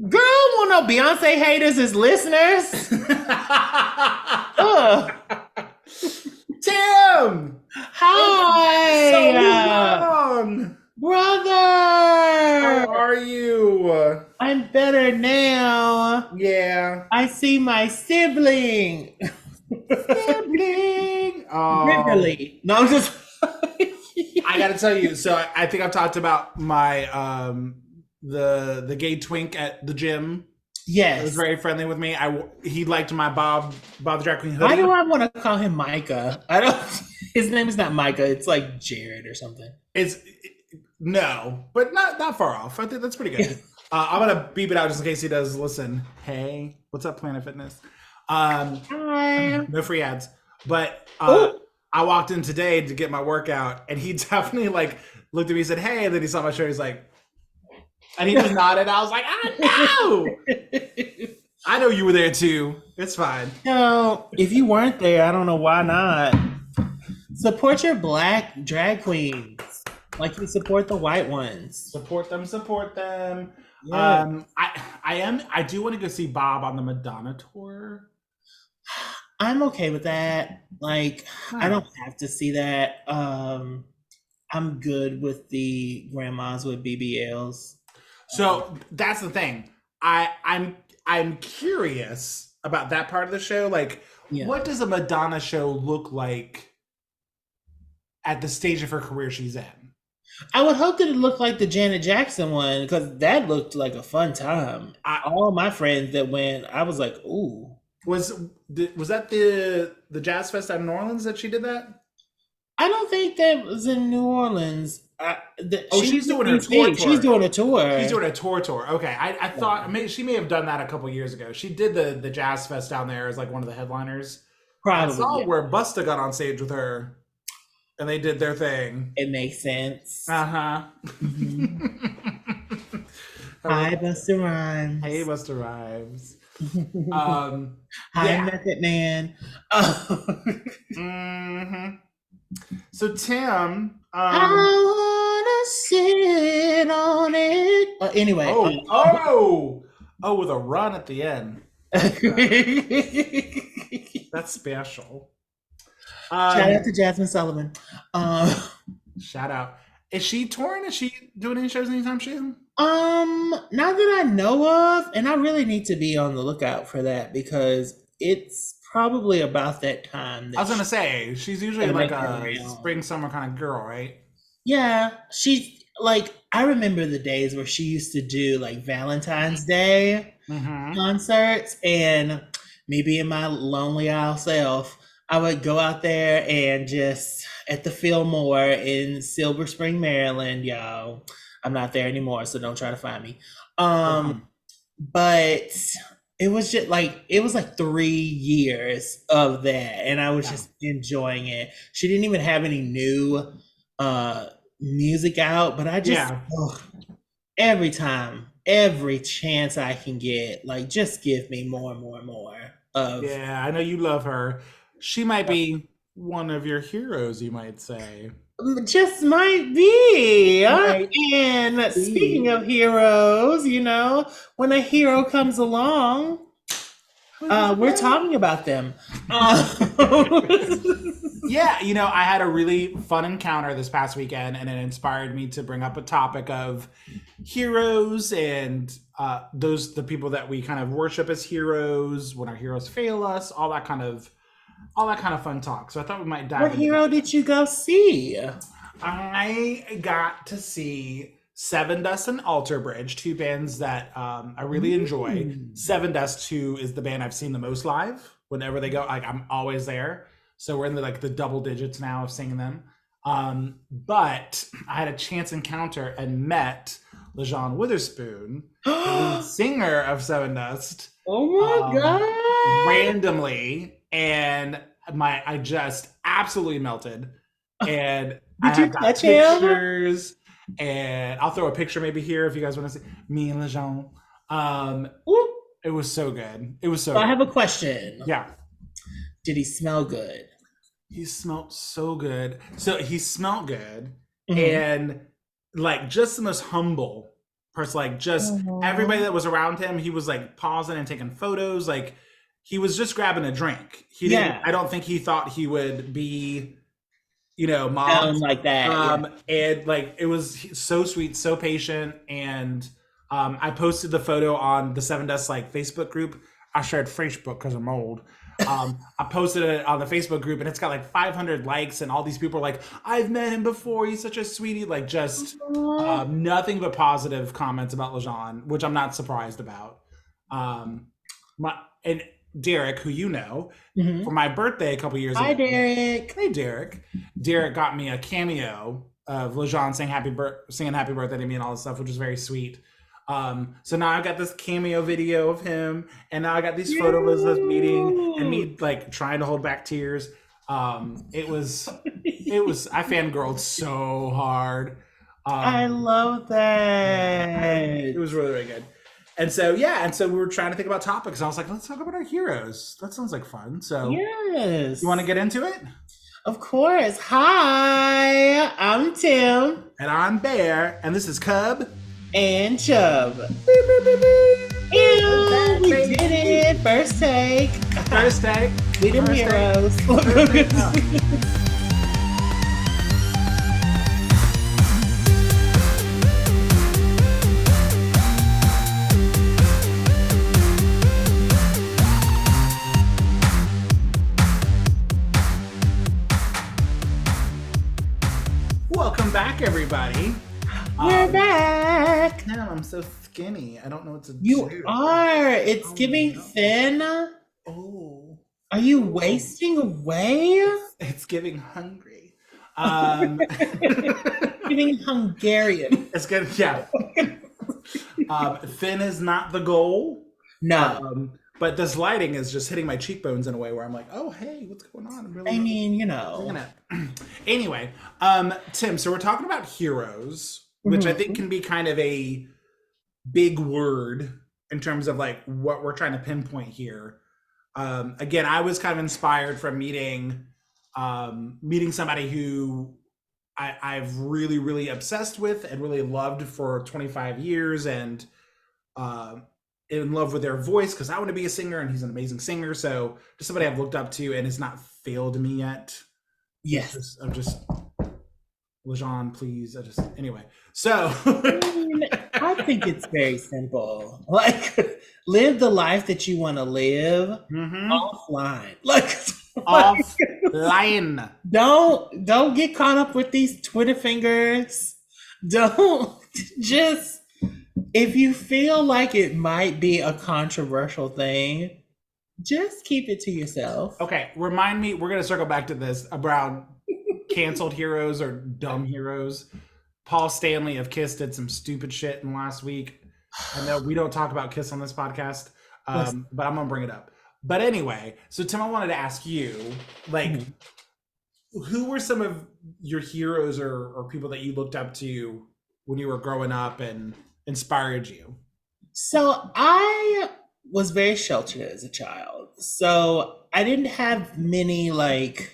Girl, I don't want no Beyonce haters as listeners. Ugh. Tim, it's been Hi, so long. How brother. are you? I'm better now. Yeah, I see my sibling. sibling. Oh, Riverdale. No, I'm just. I got to tell you. So I think I've talked about my the gay twink at the gym. It was Yes. very friendly with me. He liked my Bob the Drag Queen Why do hoodie. I want to call him Micah? I don't. His name is not Micah. It's like Jared or something. It's no, but not far off. I think that's pretty good. I'm gonna beep it out just in case he does listen. Hey, what's up, Planet Fitness? Um, Hi. no free ads. But Oh. I walked in today to get my workout, and he definitely like looked at me and said, "Hey," and then he saw my shirt. He's like, and he just nodded. I was like, "I know you were there too. It's fine." No, if you weren't there, I don't know why not. Support your black drag queens like you support the white ones. Support them, support them. Yeah. I do want to go see Bob on the Madonna tour. I'm okay with that. Like, I don't Nice. have to see that. I'm good with the grandmas with BBLs. Um, So that's the thing. I'm curious about that part of the show. Like, yeah. what does a Madonna show look like at the stage of her career she's in? I would hope that it looked like the Janet Jackson one because that looked like a fun time. I All my friends that went, I was like, ooh. was was that the Jazz Fest out in New Orleans that she did that? I don't think that was in New Orleans. Oh, She she's was in doing her tour DC. She's tour. doing a She's tour. doing a tour. Okay, I thought Yeah, she may have done that a couple years ago. She did the Jazz Fest down there as like one of the headliners. I probably, saw yeah. where Busta got on stage with her, and they did their thing. It makes sense. Uh huh. Mhm. Hi, Busta Hey, Rhymes. Busta Rhymes. Um, Hi, yeah. Method Man. Oh. Hmm. So Tim, I wanna sit on it. Anyway, with a run at the end. shout That's special. out Um, to Jasmine Sullivan. Um, Shout out. Is she touring? Is she doing any shows anytime soon? not that I know of, and I really need to be on the lookout for that because it's probably about that time I that was gonna she's say she's usually gonna like make her a rounds. spring summer kind of girl, right? Yeah, she's like I remember the days where she used to do like Valentine's Day Mm-hmm. concerts, and me being my lonely owl self, I would go out there and just at the Fillmore in Silver Spring, Maryland, y'all. I'm not there anymore, so don't try to find me. Um, Welcome. but it was like 3 years of that, and I was Yeah. just enjoying it. She didn't even have any new uh music out, but I just Yeah. ugh, every time, every chance I can get, like just give me more and more and more of Yeah. I know you love her. She might be one of your heroes, you might say. just might be. Might And speaking be. of heroes, when a hero comes along, Who's we're that? talking about them. Uh, Yeah, I had a really fun encounter this past weekend, and it inspired me to bring up a topic of heroes and the people that we kind of worship as heroes when our heroes fail us, all that kind of fun talk. So I thought we might dive what into that. hero did you go see? I got to see Seven Dust and Alter Bridge, two bands that I really enjoy. Mm. Seven Dust, who is the band I've seen the most live. Whenever they go, like I'm always there. So we're in the double digits now of singing them. But I had a chance encounter and met LeJean Witherspoon, the lead Oh singer of Seven Dust, my um, god! randomly, and I just absolutely melted. And I Did you have got touch him? pictures, and I'll throw a picture maybe here if you guys want to see me and Lejean. Um, Whoop. it was so good. It was so So I good. have a question. Yeah, Did he smell good? he smelled so good. So he smelled good, Hmm. and like just the most humble. person, like just everybody Aw. that was around him, he was like pausing and taking photos. Like he was just grabbing a drink. He didn't, Yeah, I don't think he thought he would be, sound mobbed. like that. Yeah. And like it was so sweet, so patient. And I posted the photo on the Seven Dust like Facebook group. I shared Facebook because I'm old. I posted it on the Facebook group and it's got like 500 likes, and all these people are like, I've met him before. He's such a sweetie. Like just Aw. nothing but positive comments about Lejean, which I'm not surprised about. Um, my and Derek, who you know, for Mhm. my birthday a couple years Hi, ago. Derek. Hey, Derek. Derek got me a cameo of Lejean singing "Happy Birthday" to me and all this stuff, which was very sweet. So now I got this cameo video of him, and now I got these photos of us meeting and Cute. me like trying to hold back tears. It was I fangirled so hard. I Um, love yeah, it that. was really really good. And so yeah, and so we were trying to think about topics. I was like, let's talk about our heroes. That sounds like fun. So you want to Yes, get into it? of course. Hi, I'm Tim And I'm Bear, and this is Cub. and Chubb. Beep, beep, beep, beep. We're Ew, back, we baby. did it. First take. First take. We them First take. heroes. First take. Oh. Welcome back, everybody. We're back. Damn, I'm so skinny. I don't know what to You do. are. It's Oh, giving no. thin. Oh, Are you oh, wasting away? it's giving hungry. Um, Giving Hungarian. it's good. Yeah. Thin is not the goal. No, But this lighting is just hitting my cheekbones in a way where I'm like, oh, hey, what's going on? I'm I really mean, digging it. Anyway, Tim, so we're talking about heroes, which I think Mhm. can be kind of a big word in terms of like what we're trying to pinpoint here. Again, I was kind of inspired from meeting somebody who I've really, really obsessed with and really loved for 25 years, and uh, in love with their voice because I want to be a singer, and he's an amazing singer. So just somebody I've looked up to and has not failed me yet. Yes. I'm just Lejean, please. Anyway. So I think it's very simple. Like, live the life that you want to live mm-hmm. offline. Like, Offline. don't get caught up with these Twitter fingers. Don't just if you feel like it might be a controversial thing, just keep it to yourself. Okay, remind me. We're gonna circle back to this about canceled heroes or dumb heroes. Paul Stanley of Kiss did some stupid shit in last week. I know we don't talk about Kiss on this podcast, Listen, but I'm gonna bring it up. But anyway, so Tim, I wanted to ask you, like, mhm. who were some of your heroes or people that you looked up to when you were growing up and inspired you? So I was very sheltered as a child. So I didn't have many like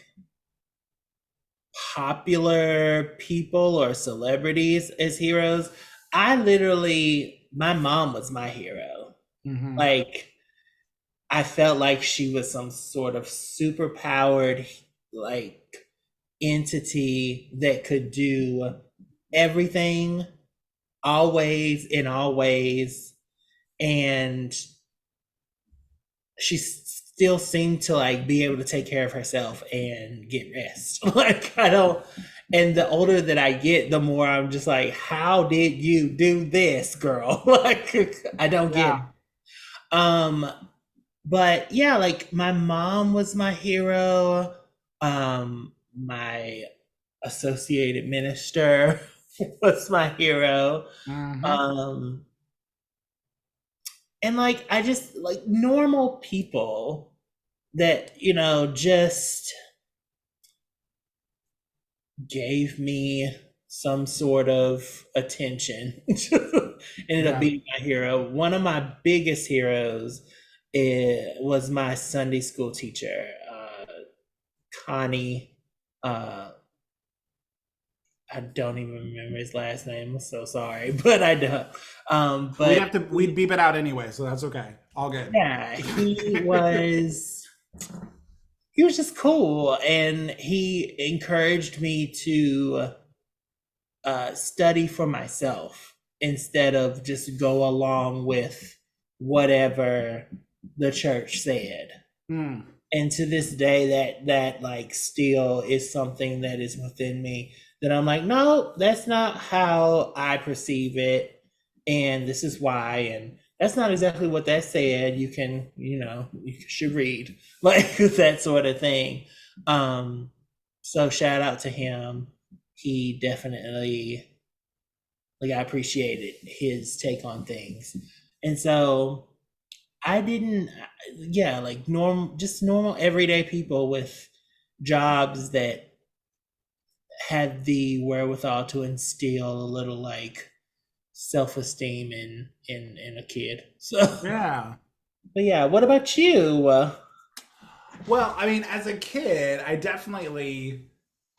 popular people or celebrities as heroes. My mom was my hero. Mm-hmm. Like, I felt like she was some sort of super powered, like, entity that could do everything, always, in all ways. And she still seemed to like be able to take care of herself and get rest. Like I don't and the older that I get, the more I'm just like, how did you do this, girl? Like I don't get it. Yeah. Um but yeah, like my mom was my hero. My associated minister was my hero. Mm-hmm. Um and like I just like normal people that just gave me some sort of attention. Ended up Yeah. being my hero. One of my biggest heroes was my Sunday school teacher, Connie. uh I don't even remember his last name. I'm so sorry, but I don't. But We'd beep it out anyway, so that's okay. All good. yeah, he was just cool, and he encouraged me to study for myself instead of just go along with whatever the church said. Hmm. And to this day, that like still is something that is within me, that I'm like, no, that's not how I perceive it, and this is why, and that's not exactly what that said. You should read, like, that sort of thing. So shout out to him. He definitely, like, I appreciated his take on things. And so I didn't, yeah, like just normal everyday people with jobs that had the wherewithal to instill a little like self-esteem in a kid. So, Yeah. but yeah, what about you? Well, I mean, as a kid, I definitely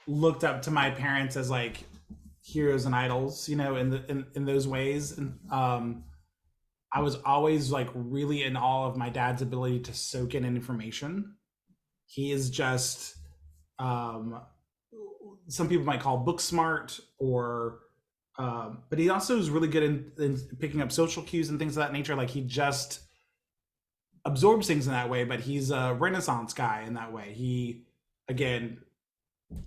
looked up to my parents as like heroes and idols, in those ways. And I was always like really in awe of my dad's ability to soak in information. He is just um, some people might call book smart, or but he also is really good in picking up social cues and things of that nature. Like he just absorbs things in that way, but he's a Renaissance guy in that way. He, again,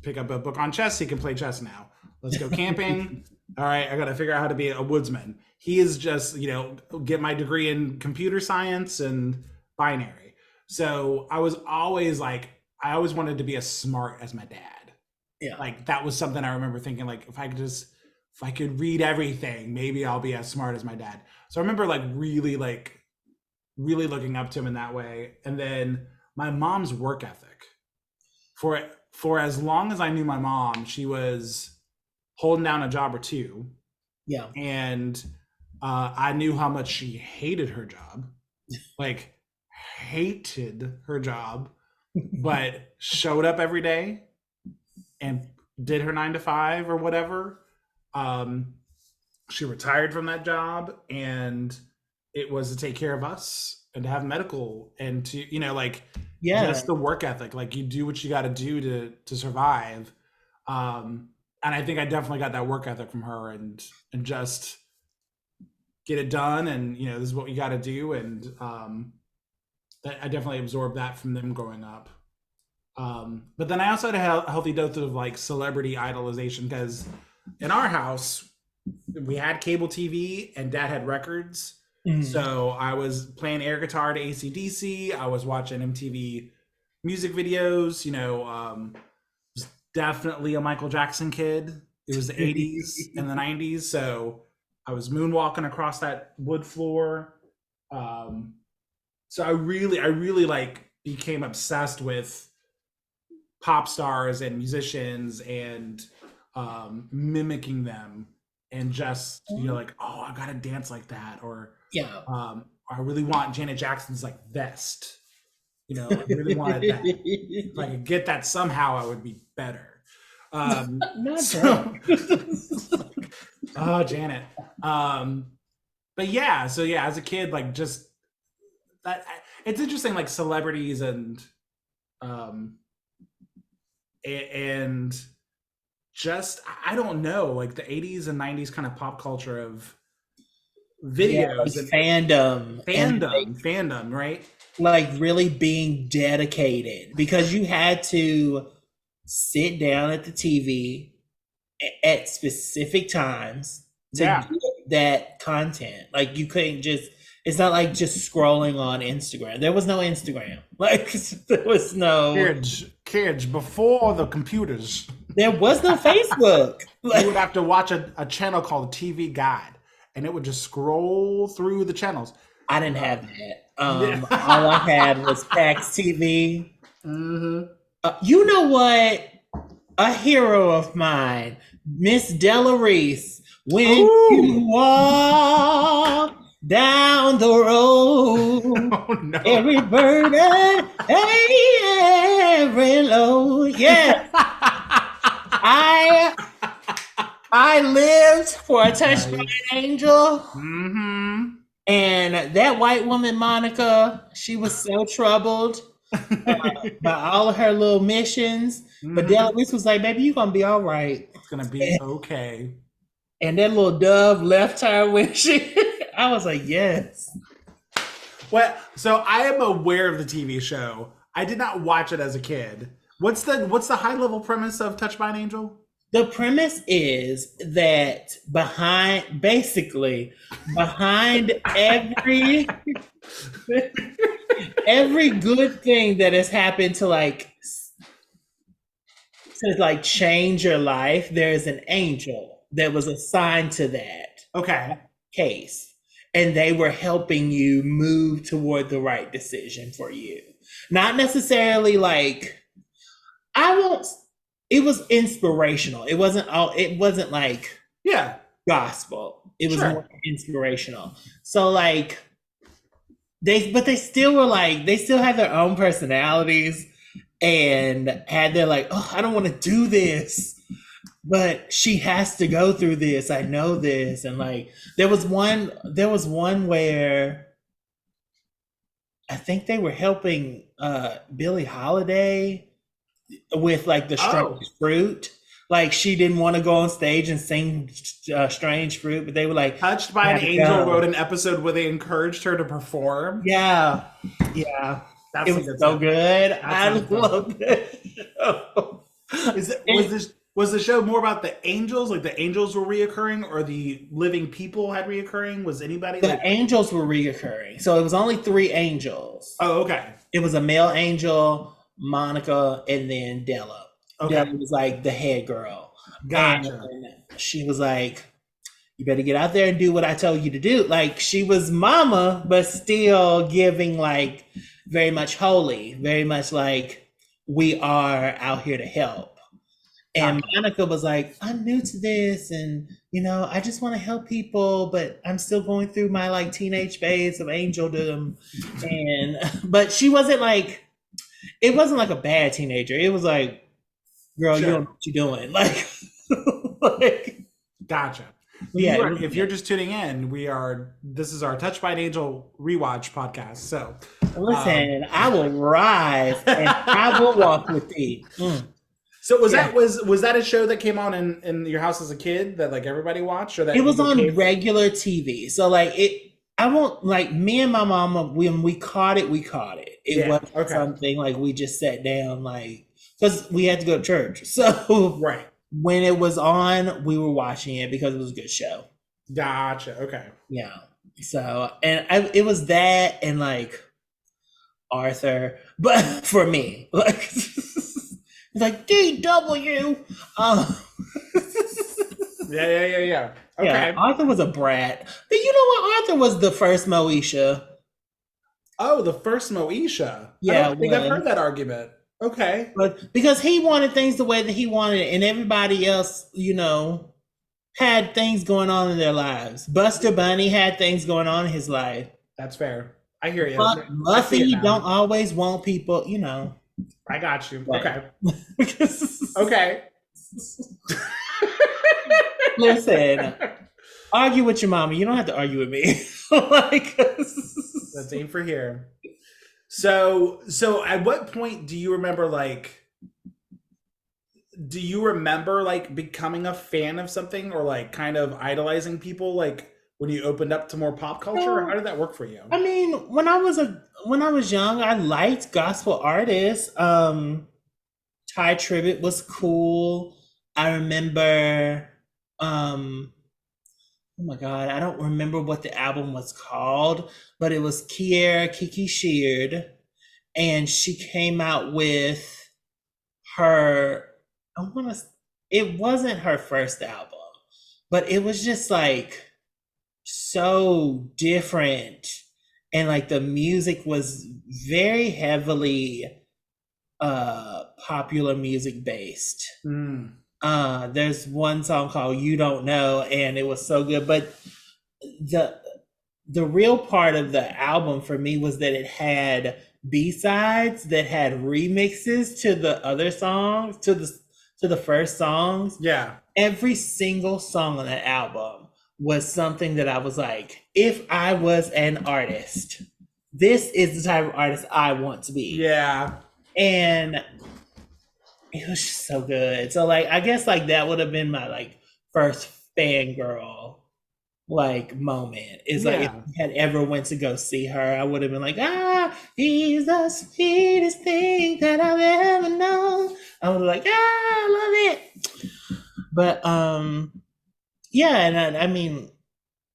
pick up a book on chess, he can play chess now. Let's go camping. All right, I got to figure out how to be a woodsman. He is just, get my degree in computer science and binary. So I was always like, I always wanted to be as smart as my dad. Yeah. Like that was something I remember thinking, like, if I could read everything, maybe I'll be as smart as my dad. So I remember really looking up to him in that way. And then my mom's work ethic. For as long as I knew my mom, she was holding down a job or two. Yeah. And I knew how much she hated her job. Like hated her job, but showed up every day and did her 9 to 5 or whatever. She retired from that job, and it was to take care of us and to have medical and to, Yeah. just the work ethic. Like you do what you got to do to survive. And I think I definitely got that work ethic from her, and just get it done. And, this is what you got to do. And I definitely absorbed that from them growing up. But then I also had a healthy dose of like celebrity idolization, because in our house, we had cable TV and dad had records. Mm-hmm. So I was playing air guitar to AC/DC. I was watching MTV music videos, was definitely a Michael Jackson kid. It was the 80s and the 90s. So I was moonwalking across that wood floor. So I really like became obsessed with pop stars and musicians, and mimicking them, and just like, oh, I gotta dance like that, or I really want Janet Jackson's like vest, I really wanted that. If I could get that somehow, I would be better. Oh, Janet. But yeah, so yeah, as a kid, like just that, it's interesting, like celebrities and just, I don't know, like the 80s and 90s kind of pop culture of videos, like fandom, right? Like really being dedicated, because you had to sit down at the TV at specific times to get that content. Like you couldn't just, it's not like just scrolling on Instagram. There was no Instagram. Like there was no kids before the computers. There was no Facebook. You would have to watch a channel called TV Guide, and it would just scroll through the channels. I didn't have that. All I had was PAX TV. Mm-hmm. You know what? A hero of mine, Miss Della Reese. When you walk down the road, oh, no. every burden, every load. Yeah. I lived for a touch by Nice. an angel. Mm-hmm. And that white woman, Monica, she was so troubled by all of her little missions. But Della Mm-hmm. Reese was like, baby, you're going to be all right. It's gonna be okay. And that little dove left her when she, I was like, yes. Well, so I am aware of the TV show. I did not watch it as a kid. What's the high level premise of Touched by an Angel? The premise is that behind every good thing that has happened to change your life, there's an angel that was assigned to that Okay. case, and they were helping you move toward the right decision for you. Not necessarily like I won't. It was inspirational. It wasn't like Yeah. gospel. It was more Sure. inspirational. So like they still were like they still had their own personalities and had their like, oh, I don't want to do this, but she has to go through this. I know this. And like there was one where I think they were helping Billie Holiday with like the Oh, strange fruit. Like she didn't want to go on stage and sing strange fruit, but they were like, Touched by "You an gotta Angel wrote go." an episode where they encouraged her to perform. Yeah, yeah, it That's some was good so stuff. good. That's I some good stuff. love that show. Is it And was the show more about the angels, like the angels were reoccurring, or the living people had reoccurring? Was anybody the like? angels were reoccurring, so it was only three angels. Oh, okay, It was a male angel, Monica, and then Della. Della okay, was like the head girl, and gotcha. she was like, you better get out there and do what I told you to do. Like she was mama, but still giving like very much holy, very much like we are out here to help. And Gotcha. Monica was like, I'm new to this and I just want to help people, but I'm still going through my like teenage phase of angeldom. And but she wasn't like it wasn't like a bad teenager. It was like, girl, you don't Sure. know what you're doing. Like, like Gotcha. yeah, You it are, was if you're just tuning in, this is our Touched by an Angel rewatch podcast. So, um, listen, I will rise and I will walk with thee. so was Yeah. that a show that came on in your house as a kid that like everybody watched, or It that was you on okay? regular TV. So like I won't like me and my mama when we caught it, we caught it. It Yeah. wasn't Okay. something like we just sat down like because we had to go to church. So Right. when it was on, we were watching it because it was a good show. Gotcha. Okay. Yeah. So it was that and like Arthur, but for me, like it's like DW. Um, Yeah. yeah, Okay. Arthur was a brat. But you know what? Arthur was the first Moesha. Oh, the first Moesha. I Yeah, don't it think I've was. heard that argument. Okay. But because he wanted things the way that he wanted it, and everybody else, had things going on in their lives. Buster Bunny had things going on in his life. That's fair. I hear you. But I see it Muffy now. don't always want people. I got you. Right. Okay. Okay. Listen, argue with your mama. You don't have to argue with me. Like, That's aim for here. So at what point do you remember like becoming a fan of something or like kind of idolizing people like when you opened up to more pop culture? Or how did that work for you? I mean, when I was young, I liked gospel artists. Ty Tribbett was cool. I remember, oh my God, I don't remember what the album was called, but it was Kiera Kiki Sheard, and she came out with her. I want to. It wasn't her first album, but it was just like so different, and like the music was very heavily popular music based. Mm. There's one song called You Don't Know, and it was so good. But the the real part of the album for me was that it had B-sides that had remixes to the other songs, to to the first songs, Yeah. every single song on that album was something that I was like, if I was an artist, this is the type of artist I want to be. Yeah. And it was just so good. So like I guess like that would have been my like first fangirl like moment. Is like if Yeah. I had ever went to go see her, I would have been like, ah, he's the sweetest thing that I've ever known. I was like, ah, I love it. But yeah, and I mean,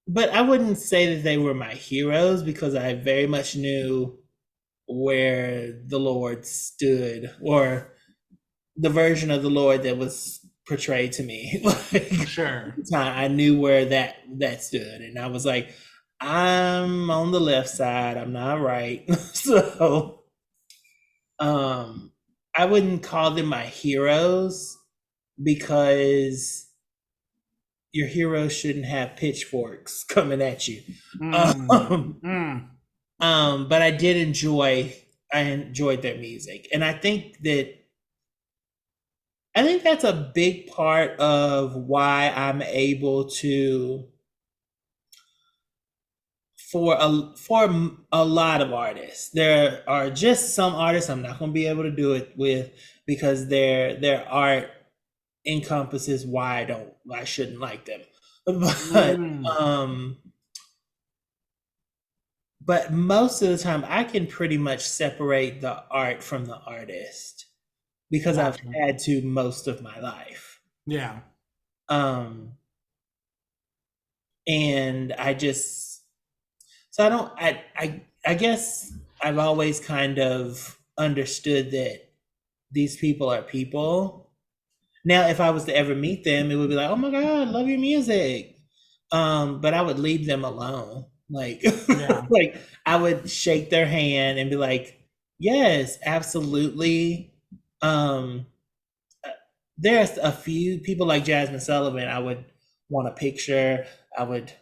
but I wouldn't say that they were my heroes because I very much knew where the Lord stood, or the version of the Lord that was portrayed to me. Like Sure. I knew where that stood, and I was like, I'm on the left side. I'm not right. So, um, I wouldn't call them my heroes because your heroes shouldn't have pitchforks coming at you. Mm. Um, Mm. but I enjoyed their music, and I think that's a big part of why I'm able to, for a lot of artists. There are just some artists I'm not going to be able to do it with because their art encompasses why I shouldn't like them. But Mm. um but most of the time I can pretty much separate the art from the artist because I've Gotcha. had to most of my life. Yeah. Um and I just so I don't I guess I've always kind of understood that these people are people. Now if I was to ever meet them, it would be like, oh my God, love your music. But I would leave them alone. Like Yeah. like I would shake their hand and be like, yes, absolutely. Um there's a few people like Jasmine Sullivan I would want a picture. I would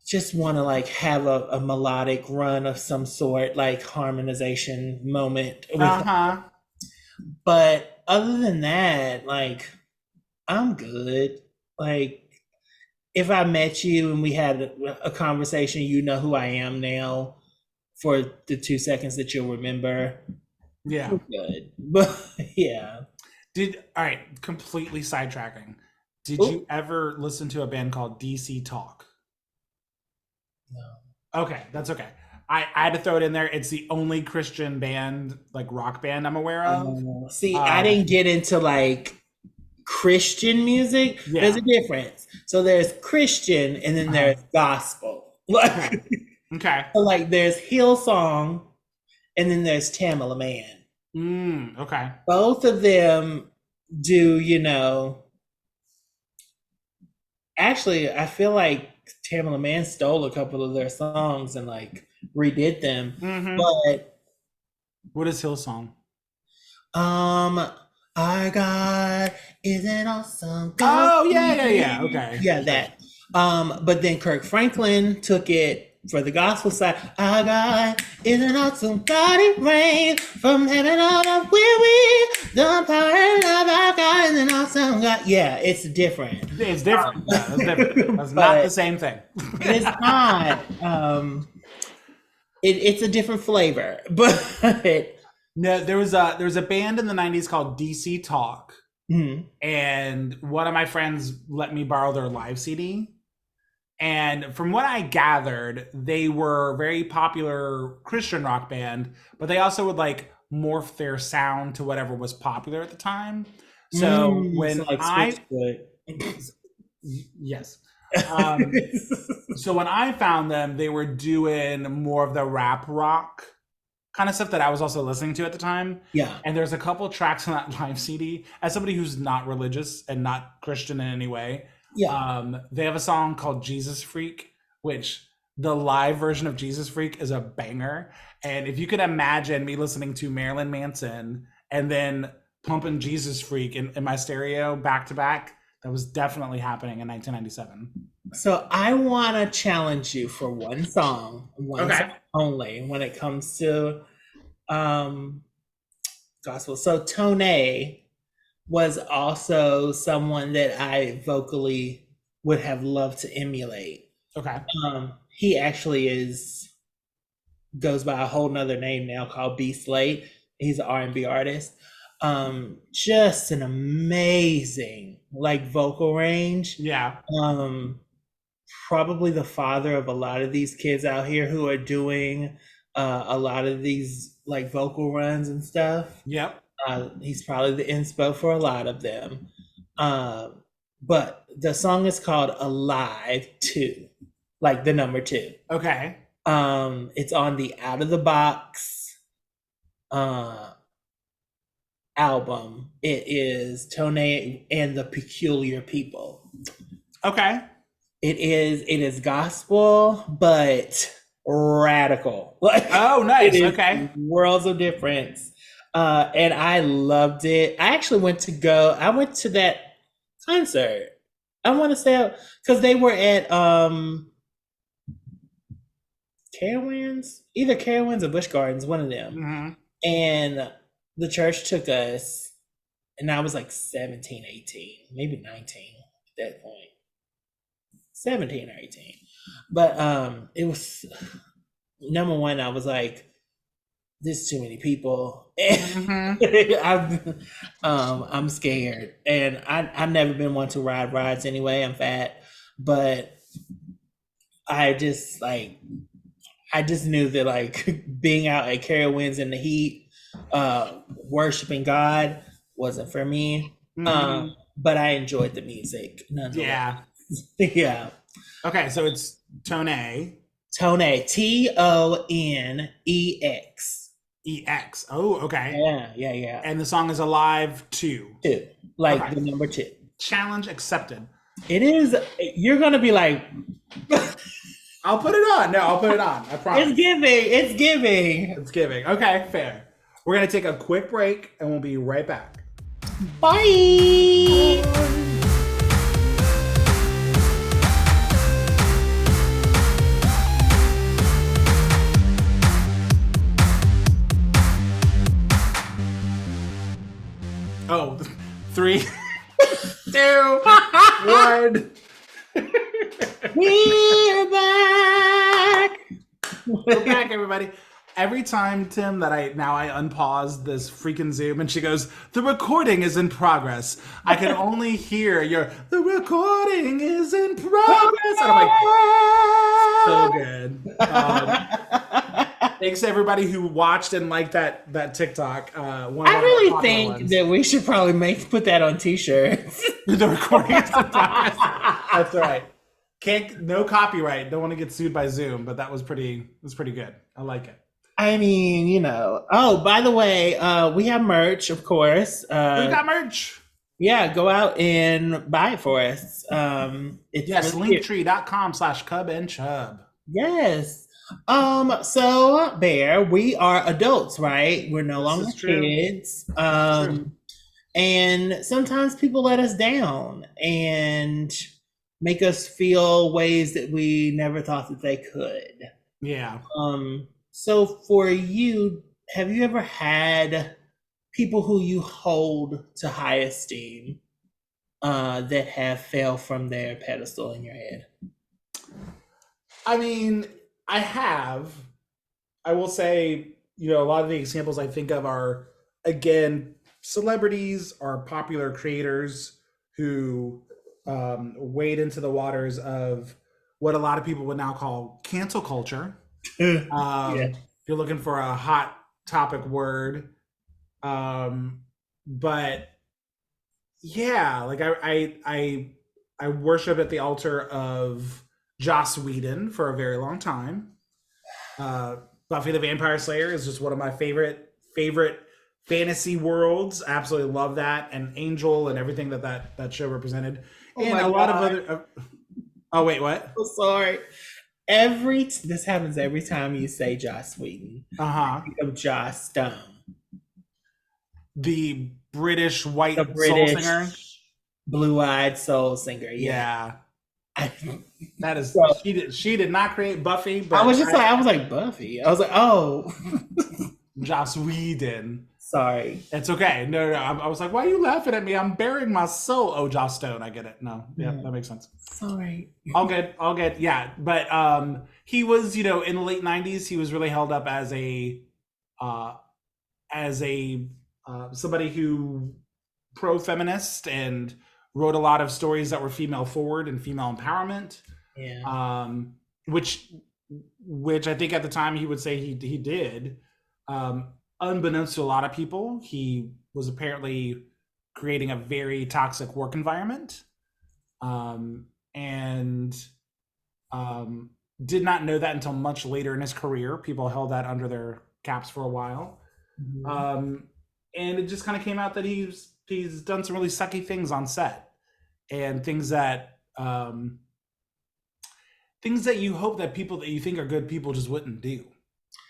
just want to like have a melodic run of some sort, like harmonization moment with. Uh-huh. But other than that, like I'm good. Like if I met you and we had a conversation, you know who I am now for the 2 seconds that you'll remember. Yeah. We're good. But yeah. All right, completely sidetracking. Did you Oh ever listen to a band called DC Talk? no. Okay, that's okay. I had to throw it in there. It's the only Christian band, like rock band I'm aware of. See, I Um, didn't get into like Christian music. There's yeah. a difference. So there's Christian and then Uh-huh. there's gospel. Okay. Okay. Like there's Hillsong and then there's Tamala Man. Okay. Both of them do, actually I feel like Tamala Man stole a couple of their songs and like redid them. Mm-hmm. But What is Hillsong? um our God is an awesome God. Oh yeah, yeah, yeah. Okay. Yeah, Sure. that. But then Kirk Franklin took it for the gospel side. Our God is an awesome God, it rains from heaven on up where we the power and love our God is an awesome God. Yeah, it's different. It's different. Yeah, that's different. That's not the But same thing. it's not. It's a different flavor. But No, there was a band in the '90s called DC Talk, mhm. and one of my friends let me borrow their live CD. And from what I gathered, they were a very popular Christian rock band, but they also would like morph their sound to whatever was popular at the time. So So when like I Switchfoot. yes, um, so when I found them, they were doing more of the rap rock kind of stuff that I was also listening to at the time. Yeah. And there's a couple tracks on that live CD. As somebody who's not religious and not Christian in any way, Yeah. they have a song called Jesus Freak, which the live version of Jesus Freak is a banger. And if you could imagine me listening to Marilyn Manson and then pumping Jesus Freak in my stereo back to back, that was definitely happening in 1997. So I want to challenge you for one Okay. song only when it comes to um gospel. So Tone was also someone that I vocally would have loved to emulate. Okay. He actually goes by a whole nother name now called B Slate. He's an R&B artist. Just an amazing like vocal range. Yeah. Um, Probably the father of a lot of these kids out here who are doing a lot of these like vocal runs and stuff. Yep. He's probably the inspo for a lot of them. But the song is called Alive 2, like the number 2. Okay. It's on the Out of the Box uh, album. It is Tone and the Peculiar People. Okay. It is gospel, but radical. Like, oh, nice. it is Okay. worlds of difference. And I loved it. I actually went to that concert. I want to say because they were at Carowinds, either Carowinds or Busch Gardens, one of them. Mm-hmm. And the church took us, and I was like 17, 18, maybe 19 at that point. 17 or 18. But it was number one, I was like, there's too many people. Mm-hmm. I'm scared. And I've never been one to ride rides anyway. I'm fat. But I just knew that like being out at Carowinds in the heat, worshiping God wasn't for me. Mm-hmm. But I enjoyed the music nonetheless. Yeah. Yeah. Okay, so it's Tone Tone, Tonex. EX. Oh, okay. Yeah. And the song is Alive 2. 2, like Okay. the number 2. Challenge accepted. It is. You're gonna be like, I'll put it on. No, I'll put it on. I promise. it's giving. It's giving. It's giving. Okay, fair. We're going to take a quick break and we'll be right back. Bye. Oh, 3, 2, 1. We're back. We're back, everybody. Every time, Tim, that I unpause this freaking Zoom and she goes, the recording is in progress. I can only hear the recording is in progress. And I'm like, so good. Thanks to everybody who watched and liked that TikTok. I really think that we should probably put that on t-shirts. The recording is in progress. That's right. No copyright. Don't want to get sued by Zoom, but that was pretty good. I like it. I mean, Oh, by the way, we have merch, of course. We got merch. Yeah, go out and buy it for us. Yes, linktree.com/cub and chub. Yes. So Bear, we are adults, right? We're no longer kids. And sometimes people let us down and make us feel ways that we never thought that they could. Yeah. So for you, have you ever had people who you hold to high esteem that have fell from their pedestal in your head? I mean, I have. I will say, a lot of the examples I think of are, again, celebrities or popular creators who wade into the waters of what a lot of people would now call cancel culture. Yeah. If you're looking for a hot topic word. But yeah, like I worship at the altar of Joss Whedon for a very long time. Buffy the Vampire Slayer is just one of my favorite fantasy worlds. Absolutely love that, and Angel and everything that show represented, and a lot of other. Oh wait, what? So sorry. This happens every time you say Joss Whedon. I think of Joss Stone, the British soul singer, blue-eyed soul singer. Yeah. That is So, she did not create Buffy, but I was like Buffy. I was like, oh. Joss Whedon. Sorry. It's okay. No. I was like, why are you laughing at me? I'm bearing my soul. Oh, Joss Stone. I get it. No. Yeah, that makes sense. Sorry. All good. All good. Yeah. But he was, in the late 90s, he was really held up uh, as a somebody who pro-feminist and wrote a lot of stories that were female forward and female empowerment. Yeah. Um, which I think at the time he would say he did. Unbeknownst to a lot of people, he was apparently creating a very toxic work environment, and did not know that until much later in his career. People held that under their caps for a while, Mhm. um, and it just kind of came out that he's done some really sucky things on set, and things that you hope that people that you think are good people just wouldn't do.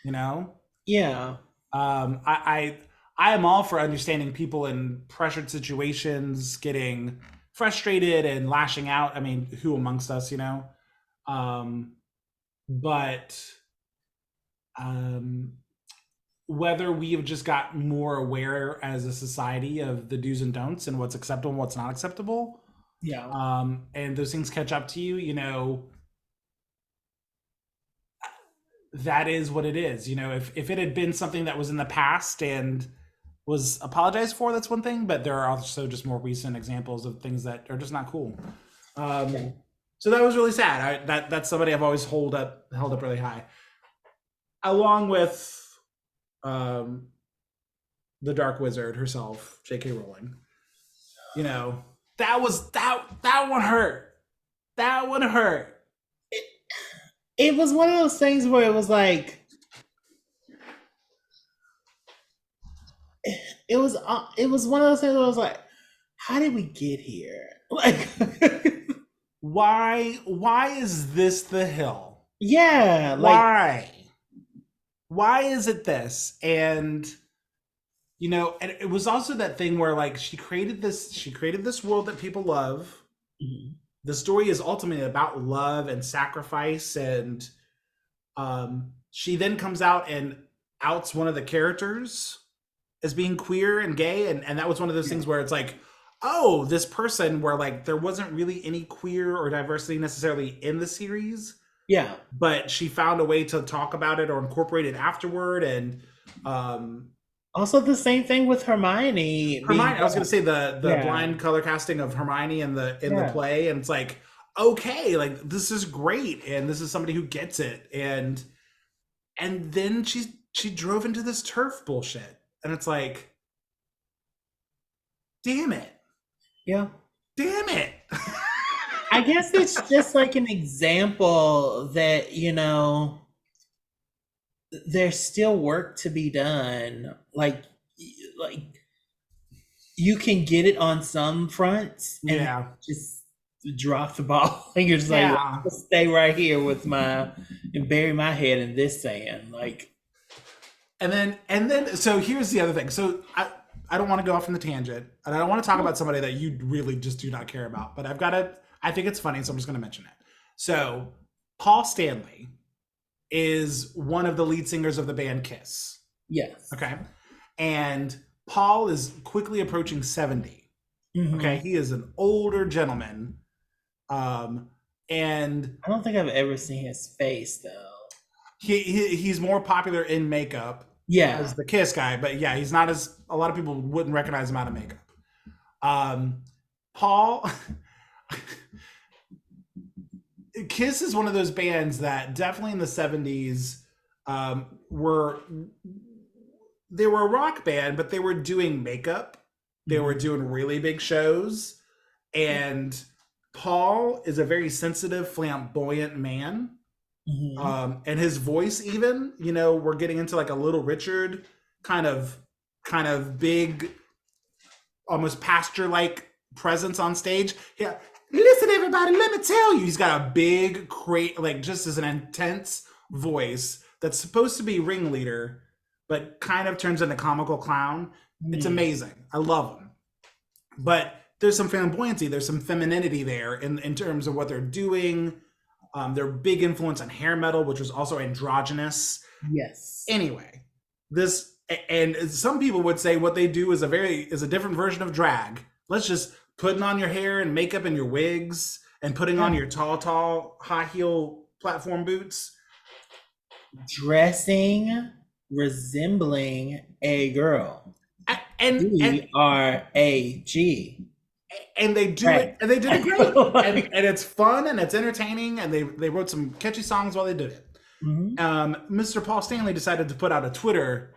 You know, Yeah. I am all for understanding people in pressured situations getting frustrated and lashing out. I mean, who amongst us, Um, but um, whether we have just got more aware as a society of the do's and don'ts and what's acceptable and what's not acceptable, Yeah. and those things catch up to you, that is what it is. If it had been something that was in the past and was apologized for, that's one thing, but there are also just more recent examples of things that are just not cool. Yeah. So that was really sad. That's somebody I've always held up really high, along with um, the Dark Wizard herself, J.K. Rowling. That one hurt. That one hurt. It was one of those things where it was like it was one of those things where I was like, how did we get here? Like Why is this the hill? yeah, like Why is it this? And and it was also that thing where like she created this world that people love. mhm. The story is ultimately about love and sacrifice, and she then comes out and outs one of the characters as being queer and gay, and that was one of those Yeah. things where it's like, oh, this person where like there wasn't really any queer or diversity necessarily in the series, Yeah. but she found a way to talk about it or incorporate it afterward. And um Also the same thing with Hermione being Hermione, I was going black. to say the Yeah. blind color casting of Hermione in the Yeah. play, and it's like, okay, like this is great, and this is somebody who gets it, and then she drove into this turf bullshit, and it's like, damn it, Yeah. damn it. I guess it's just like an example that, there's still work to be done. Like you can get it on some fronts and then Yeah, just drop the ball. And you're just like, well, yeah. I'll stay right here with and bury my head in this sand. Like, And then so here's the other thing. So I don't want to go off on the tangent, and I don't want to talk about somebody that you really just do not care about, but I think it's funny, so I'm just going to mention it. So Paul Stanley is one of the lead singers of the band Kiss. yes. Okay. And Paul is quickly approaching 70. Okay. Hmm. He is an older gentleman. And I don't think I've ever seen his face though. he's more popular in makeup Yeah. as the Kiss guy, but yeah, he's not as a lot of people wouldn't recognize him out of makeup. Paul Kiss is one of those bands that definitely in the 70s were they were a rock band, but they were doing makeup. They were Mhm. doing really big shows. And Paul is a very sensitive, flamboyant man. Mhm. And his voice, even, we're getting into like a Little Richard kind of big, almost pasture like presence on stage. Yeah. Listen, everybody, let me tell you. He's got a big, like just as an intense voice that's supposed to be ringleader, but kind of turns into comical clown. It's Mm. amazing. I love him. But there's some flamboyancy, there's some femininity there in terms of what they're doing. Their big influence on hair metal, which was also androgynous. Yes. Anyway, this And some people would say what they do is a different version of drag. Let's just putting on your hair and makeup and your wigs and putting on Yeah. your tall high heel platform boots. Dressing, resembling a girl. And DRAG. and they do Right. it, and they did it great, Like, and it's fun and it's entertaining, and they wrote some catchy songs while they did it. mhm. Mr. Paul Stanley decided to put out a Twitter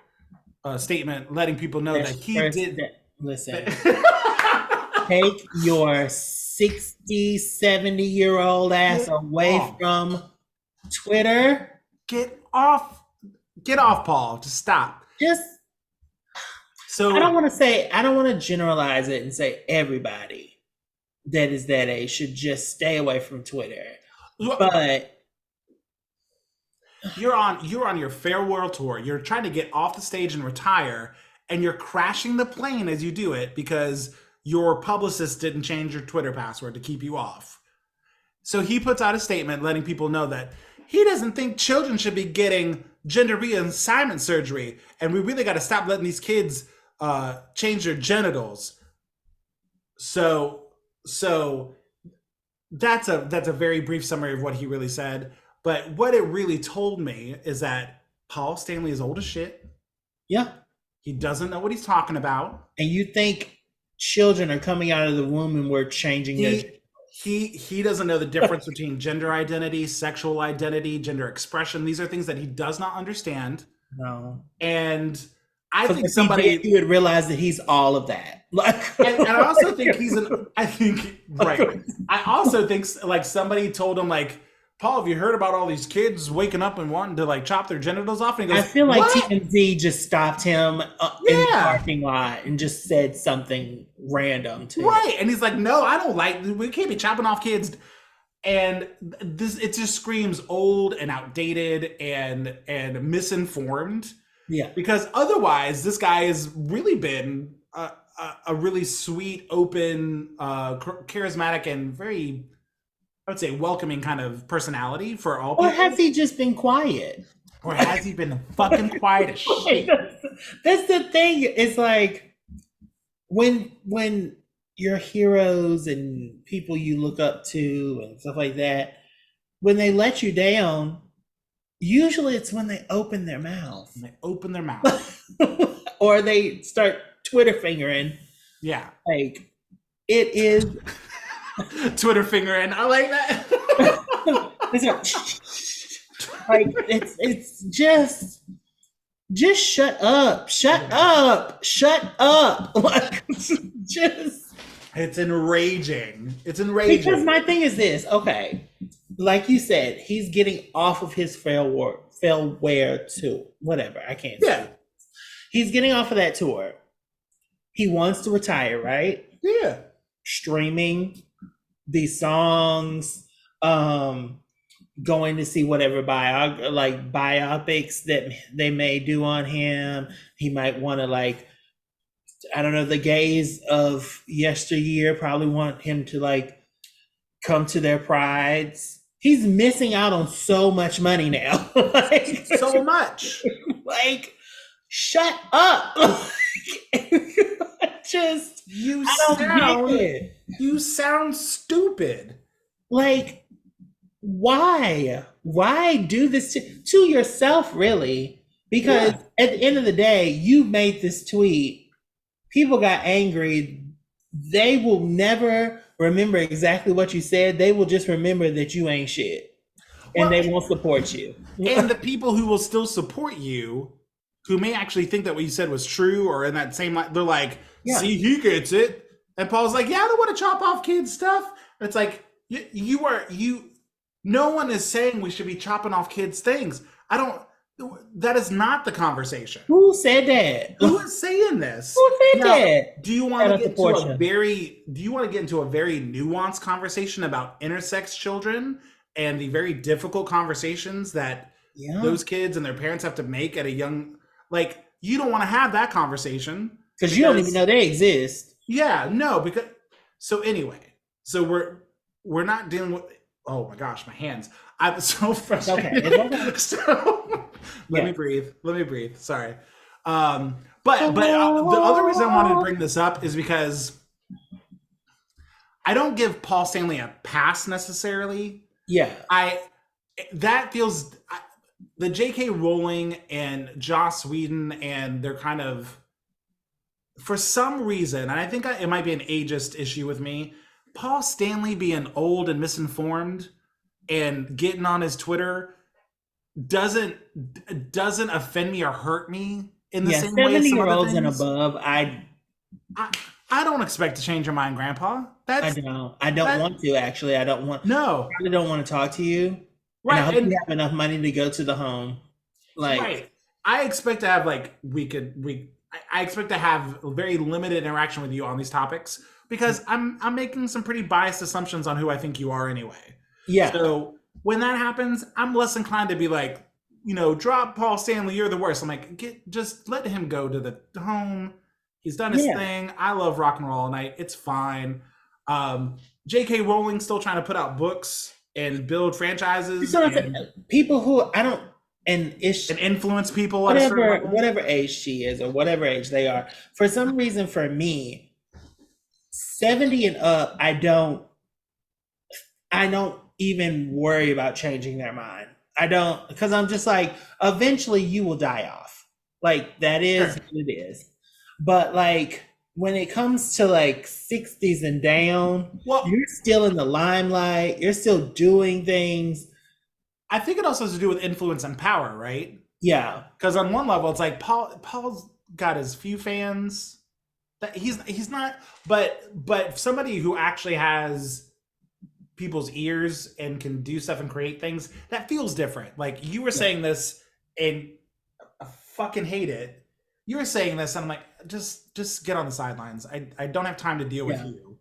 statement letting people know that he First, did. listen, take your 60, 70-year-old ass Get away off. from Twitter. Get off, Paul. Just stop. Just, So I don't want to generalize it and say everybody that is that age should just stay away from Twitter. But you're on your farewell tour. You're trying to get off the stage and retire, and you're crashing the plane as you do it because your publicist didn't change your Twitter password to keep you off. So he puts out a statement letting people know that he doesn't think children should be getting gender reassignment surgery, and we really got to stop letting these kids change their genitals. So that's a very brief summary of what he really said. But what it really told me is that Paul Stanley is old as shit. yeah, He doesn't know what he's talking about. and you think children are coming out of the womb and we're changing their He doesn't know the difference between gender identity, sexual identity, gender expression. These are things that he does not understand. no. And I think If somebody you would realize that he's all of that. Like, and I also think right. I also think like somebody told him like, Paul, have you heard about all these kids waking up and wanting to like chop their genitals off? And he I goes, feel like what? TMZ just stopped him in the parking lot and just said something random to him. Right. And he's like, no, I don't like, we can't be chopping off kids. And this, it just screams old and outdated and misinformed. Yeah. Because otherwise, this guy has really been a really sweet, open, charismatic, and very, I would say, welcoming kind of personality for all people. Or has he just been quiet? Or has he been fucking quiet as shit? That's the thing. It's like when your heroes and people you look up to and stuff like that, when they let you down, usually it's when they open their mouth. And they open their mouth. Or they start Twitter fingering. Yeah. Like, it is Twitter fingering. I like that. it's just shut up. Shut up. Like, just It's enraging. It's enraging. because my thing is this, okay. Like you said, he's getting off of his farewell tour. Whatever. I can't say. Yeah. He's getting off of that tour. He wants to retire, right? Yeah. Streaming these songs, going to see whatever biopics that they may do on him. He might want to, like, I don't know, the gays of yesteryear probably want him to like come to their prides. He's missing out on so much money now. Like, So much. like, shut up. Just I don't get it. You sound stupid. Like, why do this to yourself, really? Because at the end of the day, you made this tweet, people got angry, they will never remember exactly what you said. They will just remember that you ain't shit, and they won't support you. And the people who will still support you, who may actually think that what you said was true or in that same line, they're like, see, he gets it. And Paul's like, yeah, I don't want to chop off kids' stuff. And it's like, no one is saying we should be chopping off kids' things. That is not the conversation. Who said that? Who is saying this? Who said that? Do you want to get into a very nuanced conversation about intersex children and the very difficult conversations that those kids and their parents have to make at a young, like, you don't want to have that conversation because you don't even know they exist. Yeah, no, because we're not dealing with, oh my gosh, my hands. I'm so frustrated. Okay. So let me breathe. Sorry. But the other reason I wanted to bring this up is because I don't give Paul Stanley a pass necessarily. Yeah. I that feels the J.K. Rowling and Joss Whedon and they're kind of for some reason, and I think it might be an ageist issue with me. Paul Stanley being old and misinformed and getting on his Twitter doesn't offend me or hurt me in the Yeah, same way as 70 some year other olds and things. above, I, I don't expect to change your mind, Grandpa. That's I don't that. want to actually. No, I really don't want to talk to you. And I right, hope you and have enough money to go to the home. Like, right. I expect to have like I expect to have very limited interaction with you on these topics because I'm making some pretty biased assumptions on who I think you are anyway. yeah, So when that happens, I'm less inclined to be like, drop Paul Stanley, you're the worst. I'm like, just let him go to the home. He's done his yeah. thing. I love rock and roll all night. It's fine. Um, J.K. Rowling still trying to put out books and build franchises So it's people who I don't, and and ish, influence people at a certain level. whatever age she is or whatever age they are. For some reason, for me, 70 and up, I don't even worry about changing their mind. I don't, because I'm just like, eventually you will die off. Like, that is Sure. what it is. But like, when it comes to like 60s and down, Well, you're still in the limelight, you're still doing things. I think it also has to do with influence and power, right? Yeah, Because on one level, it's like Paul's got his few fans. That he's not, but somebody who actually has people's ears and can do stuff and create things that feels different. Like you were yeah, saying this, and I fucking hate it. You were saying this, and I'm like, just get on the sidelines. I don't have time to deal with yeah, you.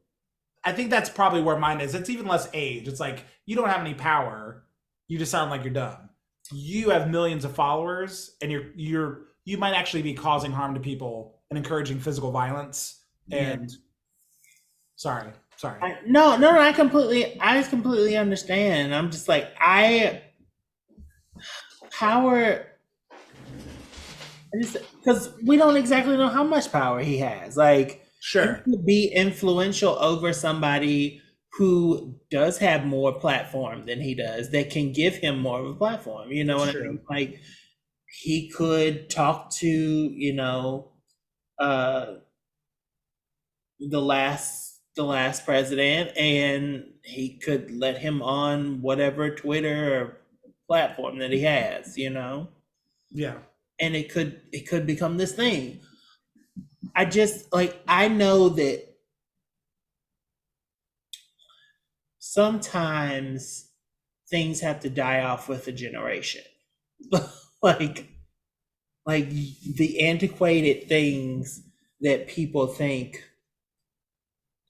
I think that's probably where mine is. It's even less age. It's like you don't have any power. You just sound like you're dumb. You have millions of followers, and you might actually be causing harm to people and encouraging physical violence. yeah. And sorry, sorry. No, I completely understand. I'm just like, power, because we don't exactly know how much power he has. Like, he Sure, could be influential over somebody who does have more platform than he does, that can give him more of a platform. You know that's what I true. mean? Like, he could talk to, uh, the last president, and he could let him on whatever Twitter or platform that he has. Yeah. And it could become this thing. I just like, I know that sometimes things have to die off with a generation. like like the antiquated things that people think,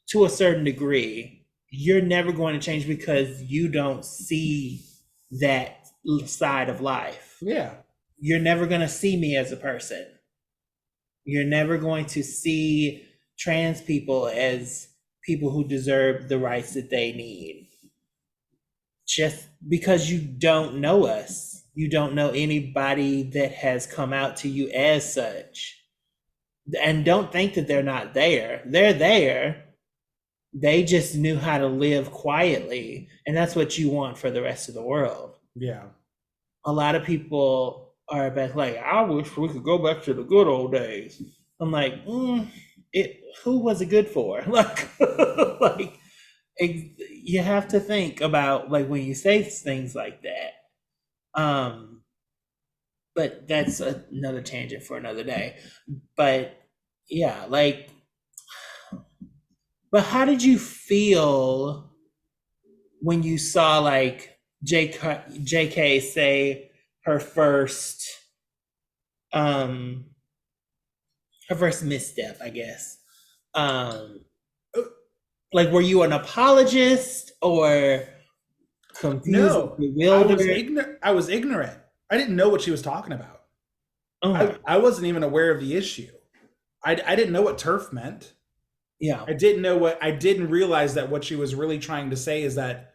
to a certain degree, you're never going to change because you don't see that side of life. Yeah. You're never going to see me as a person. You're never going to see trans people as people who deserve the rights that they need. Just because you don't know us, you don't know anybody that has come out to you as such. And don't think that they're not there. They're there. They just knew how to live quietly. And that's what you want for the rest of the world. Yeah. A lot of people are like, I wish we could go back to the good old days. I'm like, who was it good for? Like, you have to think about, like, when you say things like that. But that's another tangent for another day. But yeah, like, but how did you feel when you saw like JK say her first um her first misstep, I guess? Um like, were you an apologist or confused and No, bewildered? I was ignorant. I didn't know what she was talking about. Oh, I wasn't even aware of the issue. I didn't know what turf meant. yeah, I didn't realize that what she was really trying to say is that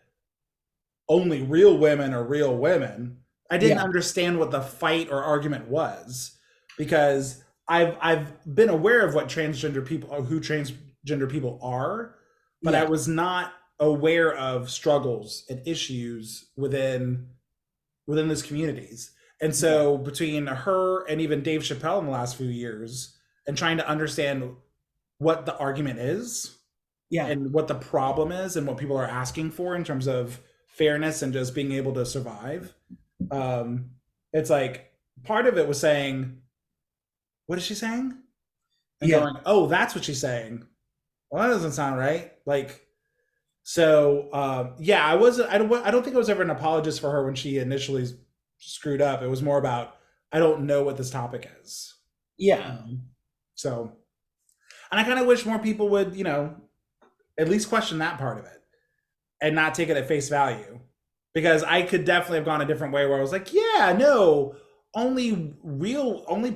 only real women are real women. I didn't yeah, understand what the fight or argument was because I've been aware of what transgender people, or who transgender people are, but I Yeah. was not aware of struggles and issues within those communities. And Yeah. so between her and even Dave Chappelle in the last few years, and trying to understand what the argument is Yeah. and what the problem is and what people are asking for in terms of fairness and just being able to survive, um, it's like part of it was saying, what is she saying? And Yeah. going, oh, that's what she's saying. Well, that doesn't sound right. Like, so yeah, I don't think I was ever an apologist for her when she initially screwed up. It was more about, I don't know what this topic is. Yeah. So, and I kind of wish more people would, at least question that part of it and not take it at face value, because I could definitely have gone a different way where I was like, yeah, no, only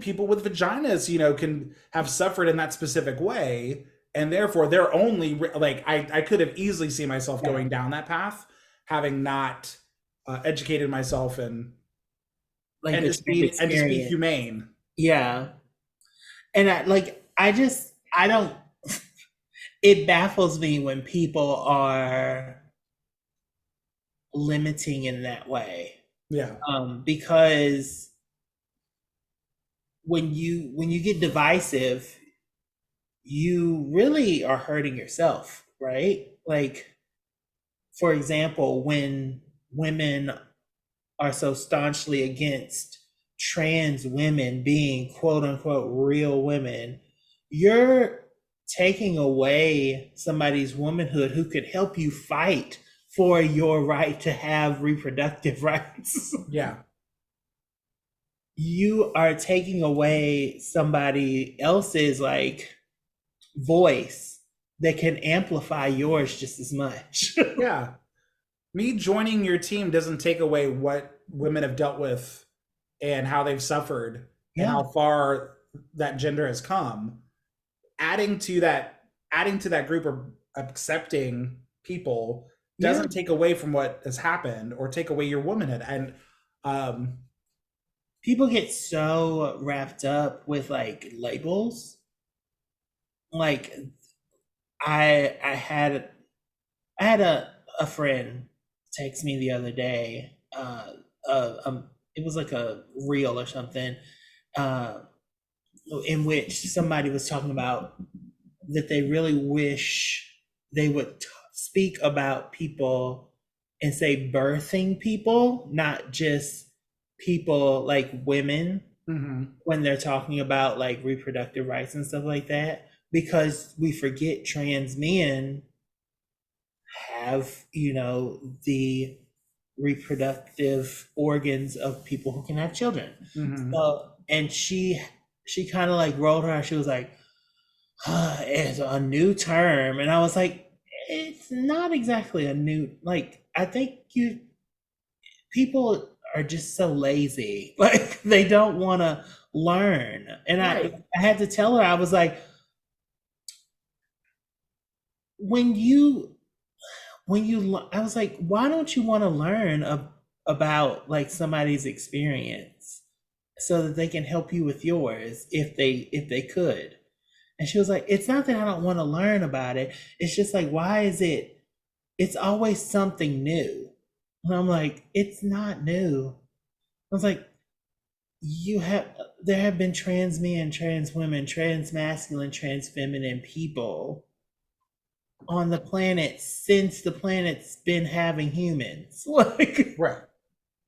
people with vaginas, can have suffered in that specific way, and therefore they're only like, I could have easily seen myself Yeah. going down that path, having not educated myself Like the trans and just be experience. humane. Yeah. And I don't, it baffles me when people are limiting in that way. Yeah. Because when you get divisive, you really are hurting yourself, right? Like, for example, when women are so staunchly against trans women being quote unquote real women, you're taking away somebody's womanhood who could help you fight for your right to have reproductive rights. Yeah. You are taking away somebody else's like voice that can amplify yours just as much. Yeah. Me joining your team doesn't take away what women have dealt with and how they've suffered and Yeah. how far that gender has come. Adding to that group of accepting people Yeah. doesn't take away from what has happened or take away your womanhood. And um People get so wrapped up with like labels. Like I had a friend text me the other day. It was like a reel or something, uh, in which somebody was talking about that they really wish they would speak about people and say birthing people, not just people like women, mhm. when they're talking about like reproductive rights and stuff like that, because we forget trans men have, the reproductive organs of people who can have children. Mhm. So, and she kind of like rolled her eyes. She was like, it's a new term. And I was like, it's not exactly a new, like, I think people are just so lazy. Like, they don't want to learn. And Right. I had to tell her, I was like, when you I was like, why don't you want to learn about like somebody's experience so that they can help you with yours if they could. And she was like, it's not that I don't want to learn about it, it's just like, why is it's always something new. And I'm like, it's not new. I was like, you have there have been trans men, trans women, trans masculine, trans feminine people on the planet since the planet's been having humans. Like, Right.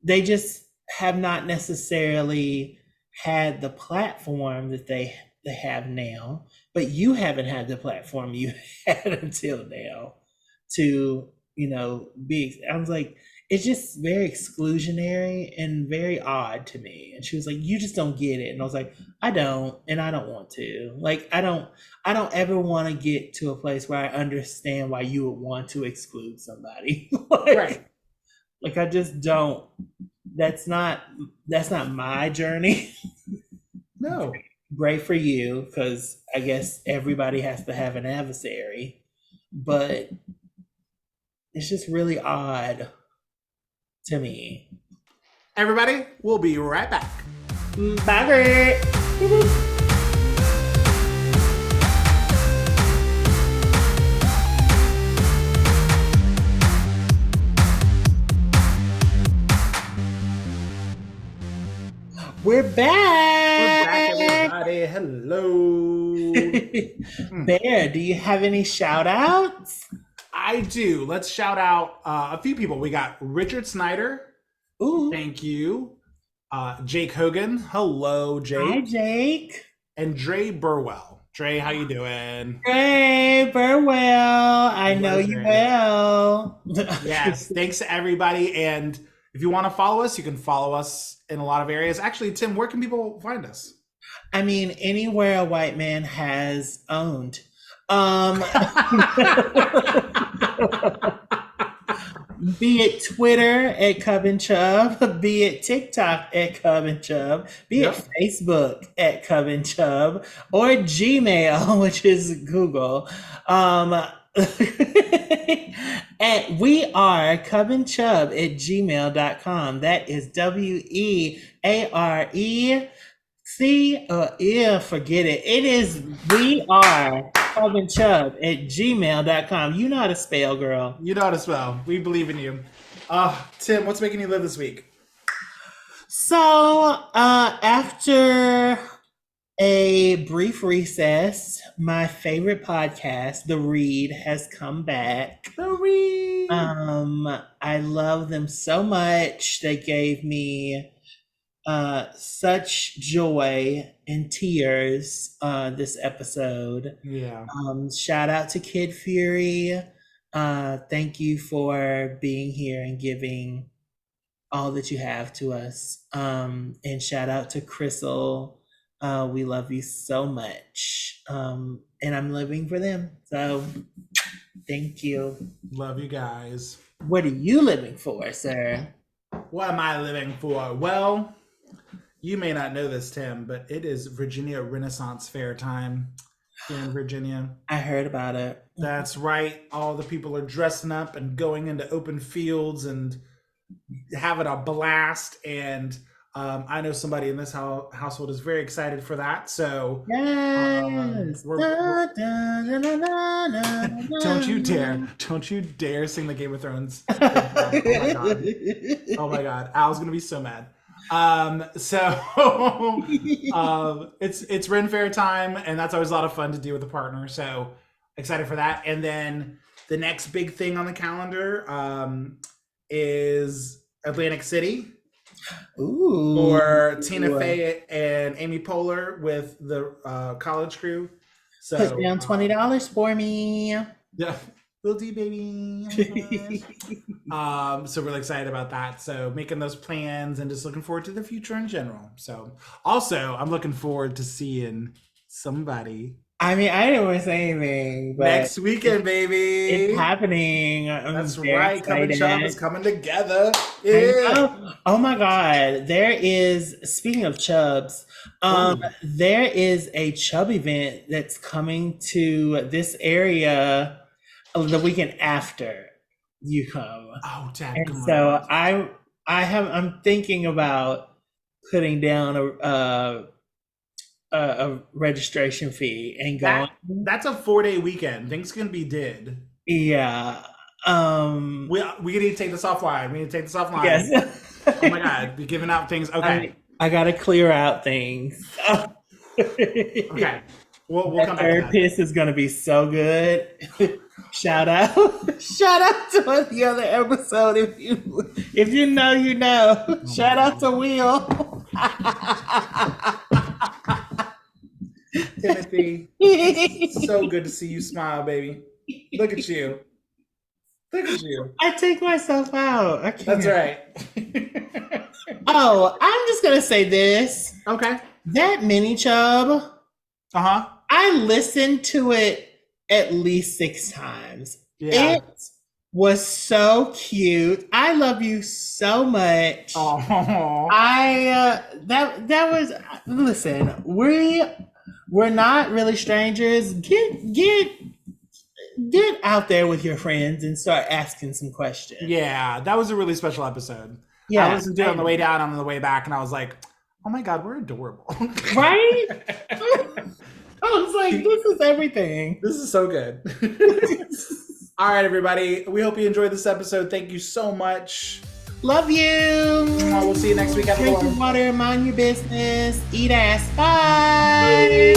they just have not necessarily had the platform that they have now, but you haven't had the platform you had until now to, be. I was like, it's just very exclusionary and very odd to me. And she was like, you just don't get it. And I was like, I don't, and I don't want to. Like, I don't ever want to get to a place where I understand why you would want to exclude somebody. Right. Like I just don't. That's not my journey. No. Great for you, because I guess everybody has to have an adversary, but it's just really odd to me. Everybody, we'll be right back. Bye, Greg. We're We're back, back. everybody. Hello. Bear, do you have any shout outs? I do. Let's shout out a few people. We got Richard Snyder. Ooh. Thank you. Jake Hogan. Hello, Hi, Jake. Jake. And Dre Burwell. Dre, how you doing? Hey, Burwell. I know Hello, you Dre. well. Yes. Thanks to everybody. And if you want to follow us, you can follow us in a lot of areas. Actually, Tim, where can people find us? I mean, anywhere a white man has owned. Um, Be it Twitter at Cub and Chub, be it TikTok at Cub and Chub, be it Yep. Facebook at Cub and Chub, or Gmail, which is Google. And we are Cub and Chub at gmail.com. That is WEAREC. Forget it. It is we are Cub and Chub at gmail.com. You know how to spell, girl. You know how to spell. We believe in you. Tim, what's making you live this week? So, after a brief recess, my favorite podcast, The Read, has come back. The Read. I love them so much. They gave me such joy and tears this episode. Yeah. Shout out to Kid Fury. Thank you for being here and giving all that you have to us. And shout out to Crystal. We love you so much. And I'm living for them. So thank you. Love you guys. What are you living for, sir? What am I living for? Well, you may not know this, Tim, but it is Virginia Renaissance Fair time here in Virginia. I heard about it. That's right. All the people are dressing up and going into open fields and having a blast. And I know somebody in this household is very excited for that. So yes. Don't you dare sing the Game of Thrones. Oh my god. Oh my god. Al's gonna be so mad. It's Ren Fair time, and that's always a lot of fun to do with a partner. So excited for that. And then the next big thing on the calendar is Atlantic City. Ooh. For Tina Fey and Amy Poehler with the college crew. So put down $20 for me. Yeah, will do, baby. So really excited about that. So making those plans and just looking forward to the future in general. So also, I'm looking forward to seeing somebody. I mean, I didn't want to say anything, but next weekend, baby. It's happening. That's right. Cub and Chub is coming together. Yeah. Oh my God. There is, speaking of Chubs, there is a Chub event that's coming to this area the weekend after you come. Oh, Dad. And so I'm thinking about putting down a registration fee and going. That's a 4-day weekend. Things can be did. Yeah. We need to take this offline. Yes. Oh my God, be giving out things. Okay. I gotta clear out things. Okay. We'll come back. Therapist is gonna be so good. Shout out to the other episode. If you know, you know. Oh, shout out to Will. Timothy, it's so good to see you smile, baby. Look at you. I take myself out. I can't. That's right. Oh, I'm just gonna say this. Okay. That mini Chub. I listened to it at least 6 times. Yeah. It was so cute. I love you so much. Oh. That was, listen, we're not really strangers. Get out there with your friends and start asking some questions. Yeah, that was a really special episode. Yeah, I listened to it on the way down, on the way back, and I was like, oh my God, we're adorable. Right? I was like, this is everything. This is so good. All right, everybody. We hope you enjoyed this episode. Thank you so much. Love you. We'll see you next week. Have a good Drink your one. water, mind your business, eat ass. Bye.